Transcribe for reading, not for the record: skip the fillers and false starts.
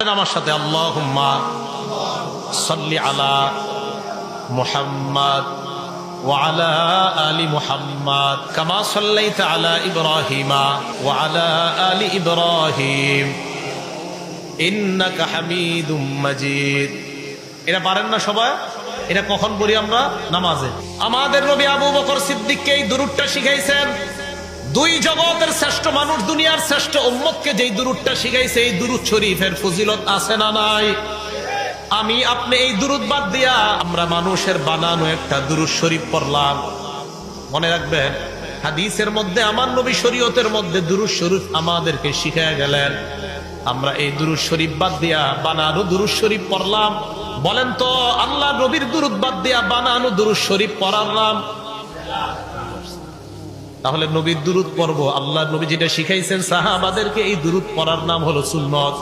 আমার সাথে আল্লাহুম্মা সাল্লি আলা মুহাম্মাদ ওয়া আলা আলি মুহাম্মাদ কামা সাল্লাইতা আলা ইব্রাহিমা ওয়া আলা আলি ইব্রাহিম ইন্নাকা হামিদুম মাজিদ। এটা পারেন না সবাই? এটা কখন পড়ি আমরা? নামাজে। আমাদের নবী আবু বকর সিদ্দিককে এই দুরূদটা শিখাইছেন। দুই জগতের শ্রেষ্ঠ মানুষ, দুনিয়ার শ্রেষ্ঠ উম্মতকে যেই দুরূদটা শিখাইছে, এই দুরূদ শরীফের ফজিলত আছে না নাই? আমি আপনি এই দুরূদ বাদ দিয়া আমরা মানুষের বানানো একটা দুরূদ শরীফ পড়লাম। মনে রাখবেন, হাদিসের মধ্যে আমার নবী শরীয়তের মধ্যে দুরূদ শরীফ আমাদেরকে শিখায়া গেলেন। আমরা এই দুরূদ শরীফ বাদ দিয়া বানানো দুরূদ শরীফ পড়লাম। বলেন তো, আল্লাহ নবীর দুরূদ বাদ দিয়া বানানো দুরূদ শরীফ পড়ার নাম? তাহলে নবীর দুরূদ পড়বো। আল্লাহ নবী যেটা শিখাইছেন সাহাবাদেরকে, এই দুরূদ পড়ার নাম হলো সুন্নত।